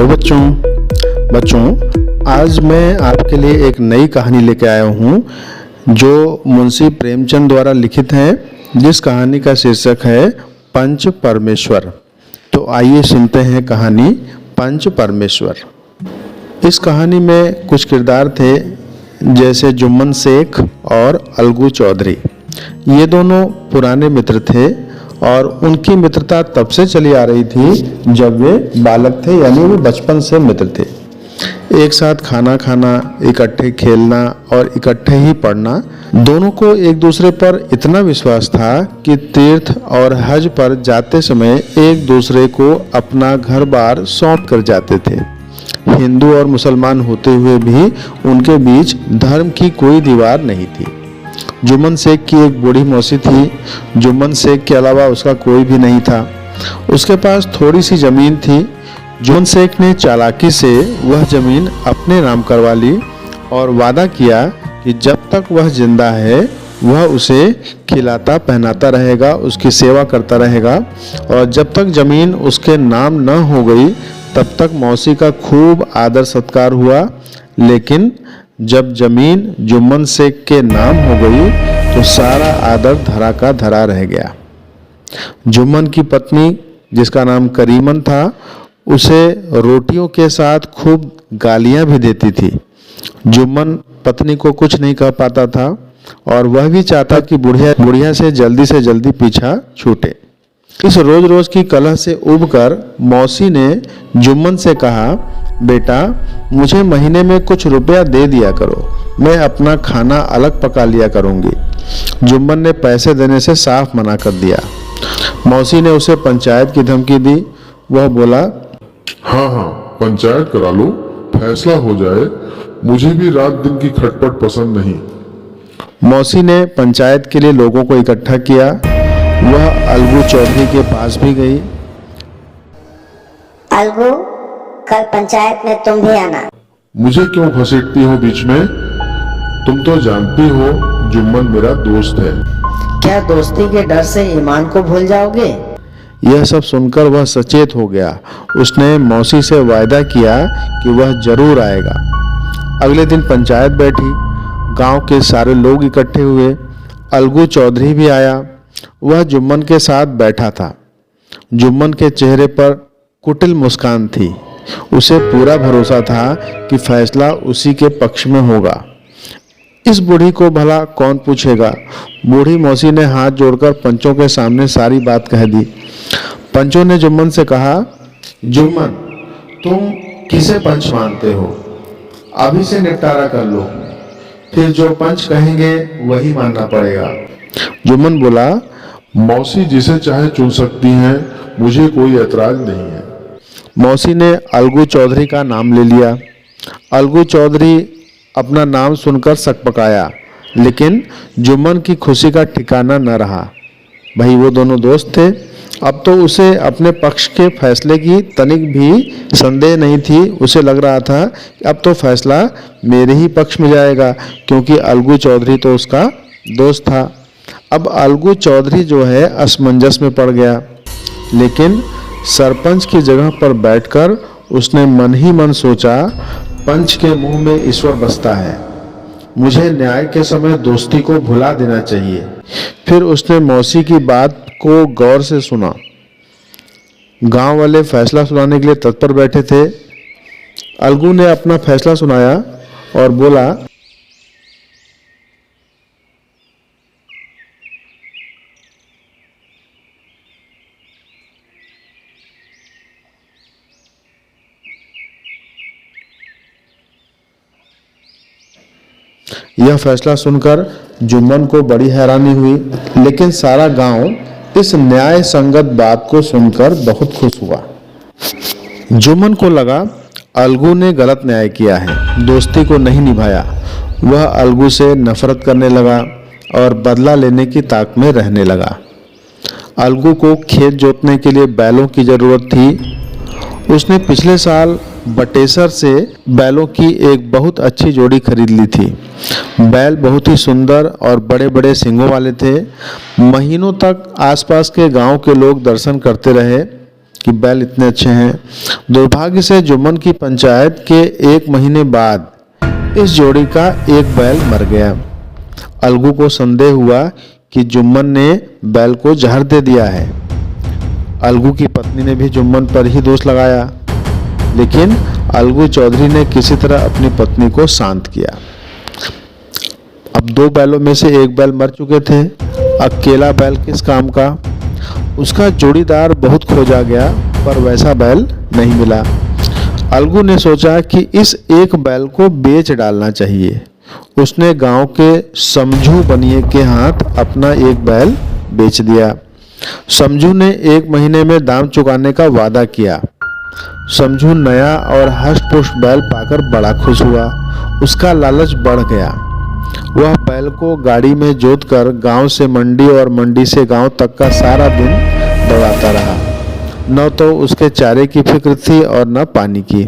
Hello बच्चों आज मैं आपके लिए एक नई कहानी लेके आया हूँ जो मुंशी प्रेमचंद द्वारा लिखित है, जिस कहानी का शीर्षक है पंच परमेश्वर। तो आइए सुनते हैं कहानी पंच परमेश्वर। इस कहानी में कुछ किरदार थे जैसे जुम्मन शेख और अलगू चौधरी। ये दोनों पुराने मित्र थे और उनकी मित्रता तब से चली आ रही थी जब वे बालक थे, यानी वो बचपन से मित्र थे। एक साथ खाना खाना, इकट्ठे खेलना और इकट्ठे ही पढ़ना। दोनों को एक दूसरे पर इतना विश्वास था कि तीर्थ और हज पर जाते समय एक दूसरे को अपना घर बार सौंप कर जाते थे। हिंदू और मुसलमान होते हुए भी उनके बीच धर्म की कोई दीवार नहीं थी। जुम्मन शेख की एक बूढ़ी मौसी थी। जुम्मन शेख के अलावा उसका कोई भी नहीं था। उसके पास थोड़ी सी जमीन थी। जुम्मन शेख ने चालाकी से वह जमीन अपने नाम करवा ली और वादा किया कि जब तक वह जिंदा है वह उसे खिलाता पहनाता रहेगा, उसकी सेवा करता रहेगा, और जब तक जमीन उसके नाम न हो गई तब तक मौसी का खूब आदर सत्कार हुआ। लेकिन जब जमीन जुम्मन शेख के नाम हो गई तो सारा आदर धरा का धरा रह गया। जुम्मन की पत्नी, जिसका नाम करीमन था, उसे रोटियों के साथ खूब गालियां भी देती थी। जुम्मन पत्नी को कुछ नहीं कह पाता था और वह भी चाहता कि बुढ़िया से जल्दी पीछा छूटे। इस रोज रोज की कलह से उबकर मौसी ने जुम्मन से कहा, बेटा मुझे महीने में कुछ रुपया दे दिया करो, मैं अपना खाना अलग पका लिया करूंगी। जुम्मन ने पैसे देने से साफ मना कर दिया। मौसी ने उसे पंचायत की धमकी दी। वह बोला, हाँ पंचायत करा लो, फैसला हो जाए, मुझे भी रात दिन की खटपट पसंद नहीं। मौसी ने पंचायत के लिए लोगों को इकट्ठा किया। वह अलगू चौधरी के पास भी गई। अलगू, कल पंचायत में तुम भी आना। मुझे क्यों घसीटती हो बीच में? तुम तो जानती हो जुम्मन मेरा दोस्त है। क्या दोस्ती के डर से ईमान को भूल जाओगे? यह सब सुनकर वह सचेत हो गया। उसने मौसी से वायदा किया कि वह जरूर आएगा। अगले दिन पंचायत बैठी। गांव के सारे लोग इकट्ठे हुए। अलगू चौधरी भी आया। वह जुम्मन के साथ बैठा था। जुम्मन के चेहरे पर कुटिल मुस्कान थी। उसे पूरा भरोसा था कि फैसला उसी के पक्ष में होगा। इस बूढ़ी को भला कौन पूछेगा। बूढ़ी मौसी ने हाथ जोड़कर पंचों के सामने सारी बात कह दी। पंचों ने जुम्मन से कहा, जुम्मन तुम किसे पंच मानते हो? अभी से निपटारा कर लो, फिर जो पंच कहेंगे वही मानना पड़ेगा। जुम्मन बोला, मौसी जिसे चाहे चुन सकती हैं, मुझे कोई ऐतराज नहीं है। मौसी ने अलगू चौधरी का नाम ले लिया। अलगू चौधरी अपना नाम सुनकर सकपकाया, लेकिन जुम्मन की खुशी का ठिकाना न रहा। भाई वो दोनों दोस्त थे। अब तो उसे अपने पक्ष के फैसले की तनिक भी संदेह नहीं थी। उसे लग रहा था कि अब तो फैसला मेरे ही पक्ष में जाएगा, क्योंकि अलगू चौधरी तो उसका दोस्त था। अब अलगू चौधरी जो है असमंजस में पड़ गया, लेकिन सरपंच की जगह पर बैठकर उसने मन ही मन सोचा, पंच के मुंह में ईश्वर बसता है, मुझे न्याय के समय दोस्ती को भुला देना चाहिए। फिर उसने मौसी की बात को गौर से सुना। गांव वाले फैसला सुनाने के लिए तत्पर बैठे थे। अलगू ने अपना फैसला सुनाया और बोला, यह फैसला सुनकर जुम्मन को बड़ी हैरानी हुई, लेकिन सारा गांव इस न्याय संगत बात को सुनकर बहुत खुश हुआ। जुम्मन को लगा अलगू ने गलत न्याय किया है, दोस्ती को नहीं निभाया। वह अलगू से नफरत करने लगा और बदला लेने की ताक में रहने लगा। अलगू को खेत जोतने के लिए बैलों की जरूरत थी। उसने पिछले साल बटेसर से बैलों की एक बहुत अच्छी जोड़ी खरीद ली थी। बैल बहुत ही सुंदर और बड़े बड़े सींगों वाले थे। महीनों तक आसपास के गांव के लोग दर्शन करते रहे। कि बैल इतने अच्छे हैं। दुर्भाग्य से जुम्मन की पंचायत के 1 महीने बाद इस जोड़ी का एक बैल मर गया। अलगू को संदेह हुआ कि जुम्मन ने बैल को जहर दे दिया है। अलगू की पत्नी ने भी जुम्मन पर ही दोष लगाया, लेकिन अलगू चौधरी ने किसी तरह अपनी पत्नी को शांत किया। अब 2 बैलों में से एक बैल मर चुके थे, अकेला बैल किस काम का। उसका जोड़ीदार बहुत खोजा गया, पर वैसा बैल नहीं मिला। अलगू ने सोचा कि इस एक बैल को बेच डालना चाहिए। उसने गांव के समझू बनिए के हाथ अपना एक बैल बेच दिया। समझू ने 1 महीने में दाम चुकाने का वादा किया। समझू नया और हष्ट-पुष्ट बैल पाकर बड़ा खुश हुआ। उसका लालच बढ़ गया। वह बैल को गाड़ी में जोतकर गांव से मंडी और मंडी से गांव तक का सारा दिन दौड़ाता रहा। न तो उसके चारे की फिक्र थी और न पानी की।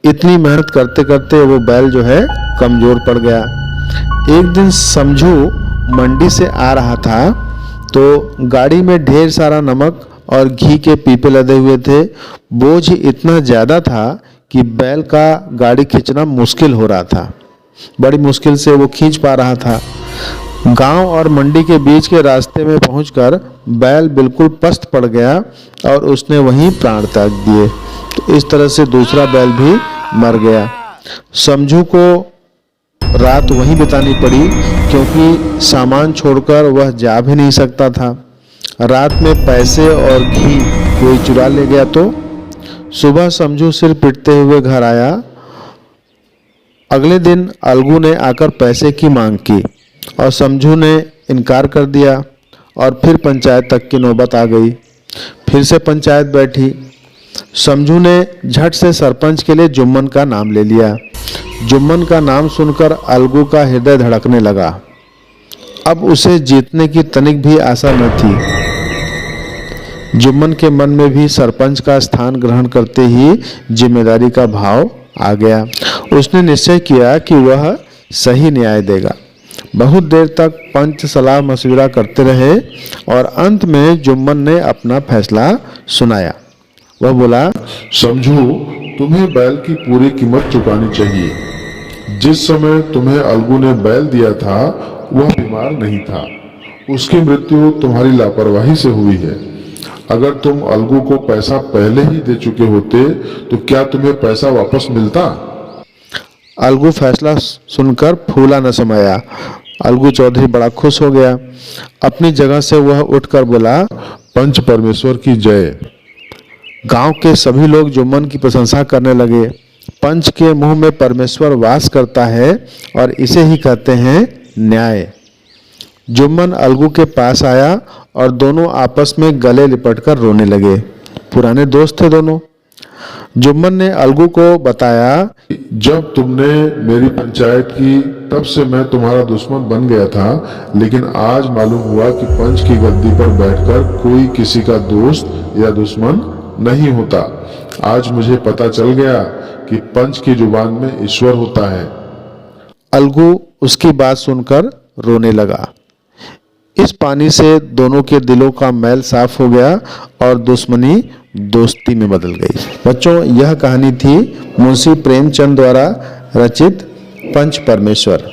इतनी मेहनत करते करते वो बैल जो है कमजोर पड़ गया। एक दिन समझू मंडी से आ रहा था तो गाड़ी में ढेर सारा नमक और घी के पीपे लदे हुए थे। बोझ इतना ज़्यादा था कि बैल का गाड़ी खींचना मुश्किल हो रहा था। बड़ी मुश्किल से वो खींच पा रहा था। गांव और मंडी के बीच के रास्ते में पहुंचकर बैल बिल्कुल पस्त पड़ गया और उसने वहीं प्राण त्याग दिए। तो इस तरह से दूसरा बैल भी मर गया। समझू को रात वहीं बितानी पड़ी, क्योंकि सामान छोड़कर वह जा भी नहीं सकता था। रात में पैसे और घी कोई चुरा ले गया तो। सुबह समझू सिर पीटते हुए घर आया। अगले दिन अलगू ने आकर पैसे की मांग की और समझू ने इनकार कर दिया और फिर पंचायत तक की नौबत आ गई। फिर से पंचायत बैठी। समझू ने झट से सरपंच के लिए जुम्मन का नाम ले लिया। जुम्मन का नाम सुनकर अलगू का हृदय धड़कने लगा। अब उसे जीतने की तनिक भी आशा न थी। जुम्मन के मन में भी सरपंच का स्थान ग्रहण करते ही जिम्मेदारी का भाव आ गया। उसने निश्चय किया कि वह सही न्याय देगा। बहुत देर तक पंच सलाह मशविरा करते रहे और अंत में जुम्मन ने अपना फैसला सुनाया। वह बोला, समझू, तुम्हें बैल की पूरी कीमत चुकानी चाहिए। जिस समय तुम्हें अलगू ने बैल दिया था वह बीमार नहीं था। उसकी मृत्यु तुम्हारी लापरवाही से हुई है। अगर तुम अलगू को पैसा पहले ही दे चुके होते तो क्या तुम्हें पैसा वापस मिलता? अलगू फैसला सुनकर फूला न समाया। अलगू चौधरी बड़ा खुश हो गया। अपनी जगह से वह उठकर बोला, पंच परमेश्वर की जय। गांव के सभी लोग जुम्मन की प्रशंसा करने लगे। पंच के मुंह में परमेश्वर वास करता है और इसे ही कहते हैं न्याय। जुम्मन अलगू के पास आया और दोनों आपस में गले लिपटकर रोने लगे। पुराने दोस्त थे दोनों। जुम्मन ने अलगू को बताया, जब तुमने मेरी पंचायत की तब से मैं तुम्हारा दुश्मन बन गया था, लेकिन आज मालूम हुआ कि पंच की गद्दी पर बैठकर कोई किसी का दोस्त या दुश्मन नहीं होता। आज मुझे पता चल गया कि पंच की जुबान में ईश्वर होता है। अलगू उसकी बात सुनकर रोने लगा। इस पानी से दोनों के दिलों का मैल साफ हो गया और दुश्मनी दोस्ती में बदल गई। बच्चों, यह कहानी थी मुंशी प्रेमचंद द्वारा रचित पंच परमेश्वर।